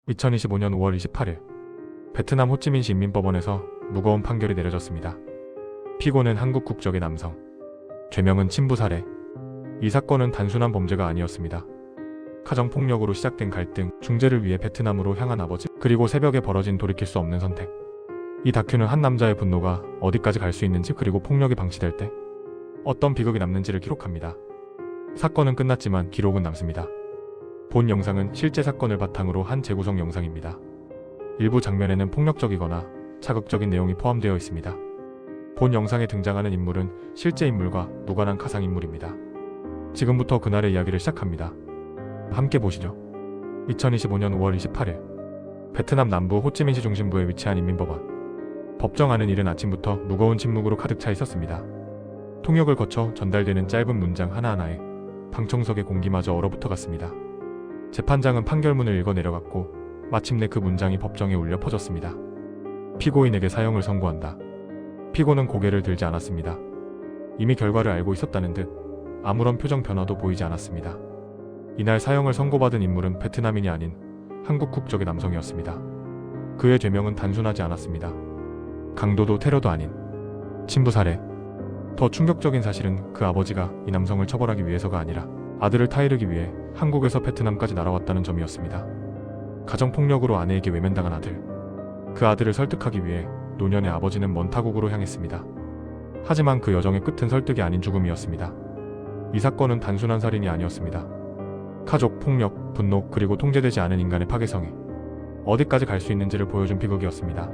2025년 5월 28일 베트남 호찌민시 인민법원에서 무거운 판결이 내려졌습니다. 피고는 한국 국적의 남성, 죄명은 친부살해. 이 사건은 단순한 범죄가 아니었습니다. 가정폭력으로 시작된 갈등, 중재를 위해 베트남으로 향한 아버지, 그리고 새벽에 벌어진 돌이킬 수 없는 선택. 이 다큐는 한 남자의 분노가 어디까지 갈 수 있는지, 그리고 폭력이 방치될 때 어떤 비극이 남는지를 기록합니다. 사건은 끝났지만 기록은 남습니다. 본 영상은 실제 사건을 바탕으로 한 재구성 영상입니다. 일부 장면에는 폭력적이거나 자극적인 내용이 포함되어 있습니다. 본 영상에 등장하는 인물은 실제 인물과 무관한 가상인물입니다. 지금부터 그날의 이야기를 시작합니다. 함께 보시죠. 2025년 5월 28일 베트남 남부 호찌민시 중심부에 위치한 인민법원. 법정 안은 이른 아침부터 무거운 침묵으로 가득 차 있었습니다. 통역을 거쳐 전달되는 짧은 문장 하나하나에 방청석의 공기마저 얼어붙어갔습니다. 재판장은 판결문을 읽어 내려갔고 마침내 그 문장이 법정에 울려 퍼졌습니다. 피고인에게 사형을 선고한다. 피고는 고개를 들지 않았습니다. 이미 결과를 알고 있었다는 듯 아무런 표정 변화도 보이지 않았습니다. 이날 사형을 선고받은 인물은 베트남인이 아닌 한국 국적의 남성이었습니다. 그의 죄명은 단순하지 않았습니다. 강도도 테러도 아닌 친부살해. 더 충격적인 사실은 그 아버지가 이 남성을 처벌하기 위해서가 아니라 아들을 타이르기 위해 한국에서 베트남까지 날아왔다는 점이었습니다. 가정폭력으로 아내에게 외면당한 아들. 그 아들을 설득하기 위해 노년의 아버지는 먼 타국으로 향했습니다. 하지만 그 여정의 끝은 설득이 아닌 죽음이었습니다. 이 사건은 단순한 살인이 아니었습니다. 가족, 폭력, 분노, 그리고 통제되지 않은 인간의 파괴성이 어디까지 갈 수 있는지를 보여준 비극이었습니다.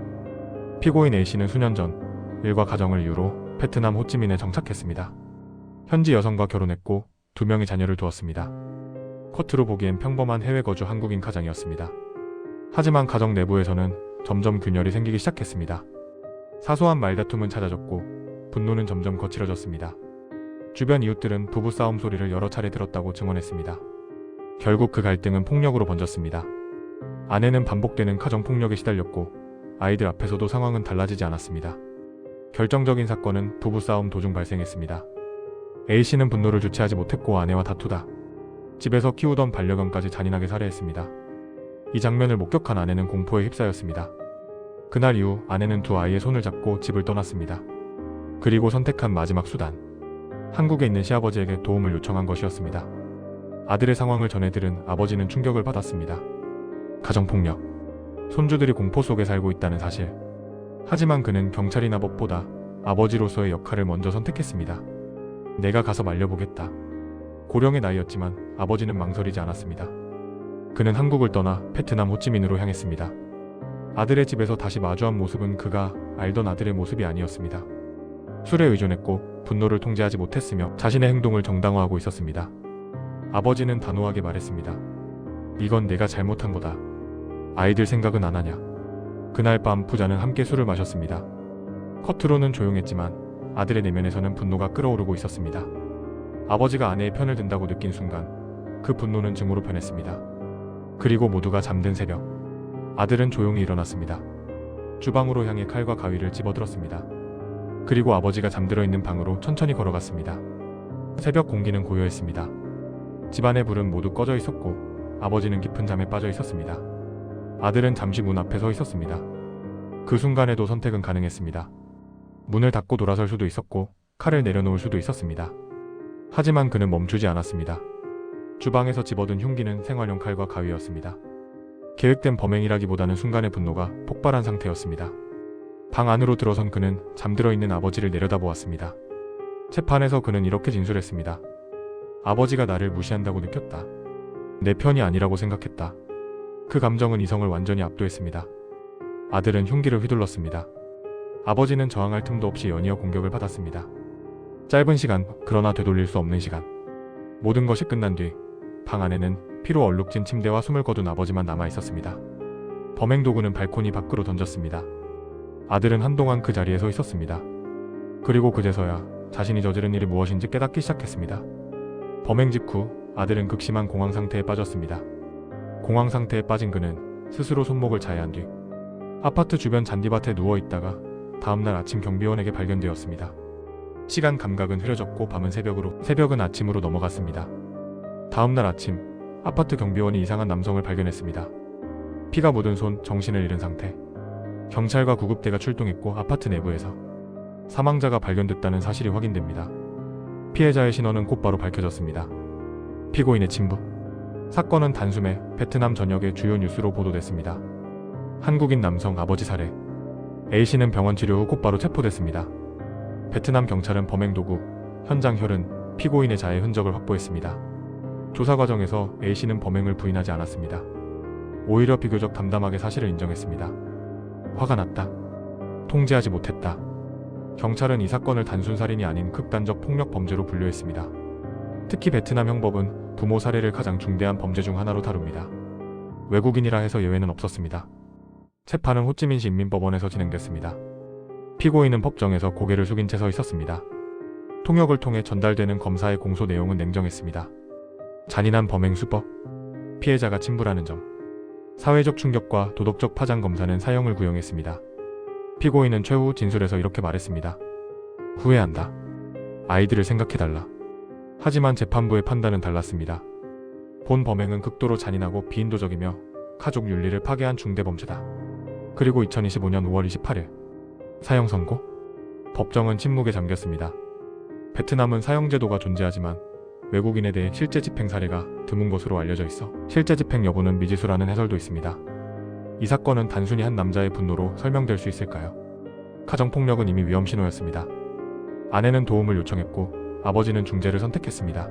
피고인 A씨는 수년 전 일과 가정을 이유로 베트남 호찌민에 정착했습니다. 현지 여성과 결혼했고 2명의 자녀를 두었습니다. 겉으로 보기엔 평범한 해외 거주 한국인 가장이었습니다. 하지만 가정 내부에서는 점점 균열이 생기기 시작했습니다. 사소한 말다툼은 잦아졌고 분노는 점점 거칠어졌습니다. 주변 이웃들은 부부싸움 소리를 여러 차례 들었다고 증언했습니다. 결국 그 갈등은 폭력으로 번졌습니다. 아내는 반복되는 가정폭력에 시달렸고 아이들 앞에서도 상황은 달라지지 않았습니다. 결정적인 사건은 부부싸움 도중 발생했습니다. A씨는 분노를 주체하지 못했고 아내와 다투다 집에서 키우던 반려견까지 잔인하게 살해했습니다. 이 장면을 목격한 아내는 공포에 휩싸였습니다. 그날 이후 아내는 2 아이의 손을 잡고 집을 떠났습니다. 그리고 선택한 마지막 수단, 한국에 있는 시아버지에게 도움을 요청한 것이었습니다. 아들의 상황을 전해 들은 아버지는 충격을 받았습니다. 가정폭력, 손주들이 공포 속에 살고 있다는 사실. 하지만 그는 경찰이나 법보다 아버지로서의 역할을 먼저 선택했습니다. 내가 가서 말려보겠다. 고령의 나이였지만 아버지는 망설이지 않았습니다. 그는 한국을 떠나 베트남 호찌민으로 향했습니다. 아들의 집에서 다시 마주한 모습은 그가 알던 아들의 모습이 아니었습니다. 술에 의존했고 분노를 통제하지 못했으며 자신의 행동을 정당화하고 있었습니다. 아버지는 단호하게 말했습니다. 이건 내가 잘못한 거다. 아이들 생각은 안 하냐. 그날 밤 부자는 함께 술을 마셨습니다. 겉으로는 조용했지만 아들의 내면에서는 분노가 끓어오르고 있었습니다. 아버지가 아내의 편을 든다고 느낀 순간 그 분노는 증오로 변했습니다. 그리고 모두가 잠든 새벽, 아들은 조용히 일어났습니다. 주방으로 향해 칼과 가위를 집어들었습니다. 그리고 아버지가 잠들어 있는 방으로 천천히 걸어갔습니다. 새벽 공기는 고요했습니다. 집안의 불은 모두 꺼져 있었고 아버지는 깊은 잠에 빠져 있었습니다. 아들은 잠시 문 앞에 서 있었습니다. 그 순간에도 선택은 가능했습니다. 문을 닫고 돌아설 수도 있었고 칼을 내려놓을 수도 있었습니다. 하지만 그는 멈추지 않았습니다. 주방에서 집어든 흉기는 생활용 칼과 가위였습니다. 계획된 범행이라기보다는 순간의 분노가 폭발한 상태였습니다. 방 안으로 들어선 그는 잠들어 있는 아버지를 내려다보았습니다. 재판에서 그는 이렇게 진술했습니다. 아버지가 나를 무시한다고 느꼈다. 내 편이 아니라고 생각했다. 그 감정은 이성을 완전히 압도했습니다. 아들은 흉기를 휘둘렀습니다. 아버지는 저항할 틈도 없이 연이어 공격을 받았습니다. 짧은 시간, 그러나 되돌릴 수 없는 시간. 모든 것이 끝난 뒤 방 안에는 피로 얼룩진 침대와 숨을 거둔 아버지만 남아 있었습니다. 범행 도구는 발코니 밖으로 던졌습니다. 아들은 한동안 그 자리에 서 있었습니다. 그리고 그제서야 자신이 저지른 일이 무엇인지 깨닫기 시작했습니다. 범행 직후 아들은 극심한 공황 상태에 빠졌습니다. 공황 상태에 빠진 그는 스스로 손목을 자해한 뒤 아파트 주변 잔디밭에 누워 있다가 다음날 아침 경비원에게 발견되었습니다. 시간 감각은 흐려졌고 밤은 새벽은 아침으로 넘어갔습니다. 다음날 아침 아파트 경비원이 이상한 남성을 발견했습니다. 피가 묻은 손, 정신을 잃은 상태. 경찰과 구급대가 출동했고 아파트 내부에서 사망자가 발견됐다는 사실이 확인됩니다. 피해자의 신원은 곧바로 밝혀졌습니다. 피고인의 친부. 사건은 단숨에 베트남 전역의 주요 뉴스로 보도됐습니다. 한국인 남성 아버지 살해. A씨는 병원 치료 후 곧바로 체포됐습니다. 베트남 경찰은 범행 도구, 현장 혈흔, 피고인의 자해 흔적을 확보했습니다. 조사 과정에서 A씨는 범행을 부인하지 않았습니다. 오히려 비교적 담담하게 사실을 인정했습니다. 화가 났다. 통제하지 못했다. 경찰은 이 사건을 단순 살인이 아닌 극단적 폭력 범죄로 분류했습니다. 특히 베트남 형법은 부모 살해를 가장 중대한 범죄 중 하나로 다룹니다. 외국인이라 해서 예외는 없었습니다. 재판은 호찌민시 인민법원에서 진행됐습니다. 피고인은 법정에서 고개를 숙인 채 서 있었습니다. 통역을 통해 전달되는 검사의 공소 내용은 냉정했습니다. 잔인한 범행 수법, 피해자가 친부라는 점, 사회적 충격과 도덕적 파장 검사는 사형을 구형했습니다. 피고인은 최후 진술에서 이렇게 말했습니다. 후회한다. 아이들을 생각해달라. 하지만 재판부의 판단은 달랐습니다. 본 범행은 극도로 잔인하고 비인도적이며 가족 윤리를 파괴한 중대범죄다. 그리고 2025년 5월 28일 사형 선고? 법정은 침묵에 잠겼습니다. 베트남은 사형제도가 존재하지만 외국인에 대해 실제 집행 사례가 드문 것으로 알려져 있어 실제 집행 여부는 미지수라는 해설도 있습니다. 이 사건은 단순히 한 남자의 분노로 설명될 수 있을까요? 가정폭력은 이미 위험 신호였습니다. 아내는 도움을 요청했고 아버지는 중재를 선택했습니다.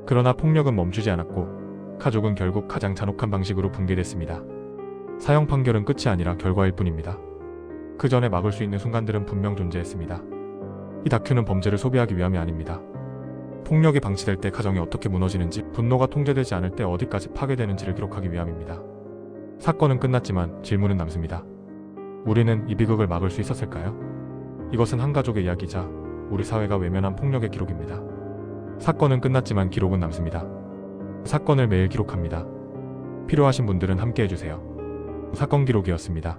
그러나 폭력은 멈추지 않았고 가족은 결국 가장 잔혹한 방식으로 붕괴됐습니다. 사형 판결은 끝이 아니라 결과일 뿐입니다. 그 전에 막을 수 있는 순간들은 분명 존재했습니다. 이 다큐는 범죄를 소비하기 위함이 아닙니다. 폭력이 방치될 때 가정이 어떻게 무너지는지, 분노가 통제되지 않을 때 어디까지 파괴되는지를 기록하기 위함입니다. 사건은 끝났지만 질문은 남습니다. 우리는 이 비극을 막을 수 있었을까요? 이것은 한 가족의 이야기이자 우리 사회가 외면한 폭력의 기록입니다. 사건은 끝났지만 기록은 남습니다. 사건을 매일 기록합니다. 필요하신 분들은 함께 해주세요. 사건 기록이었습니다.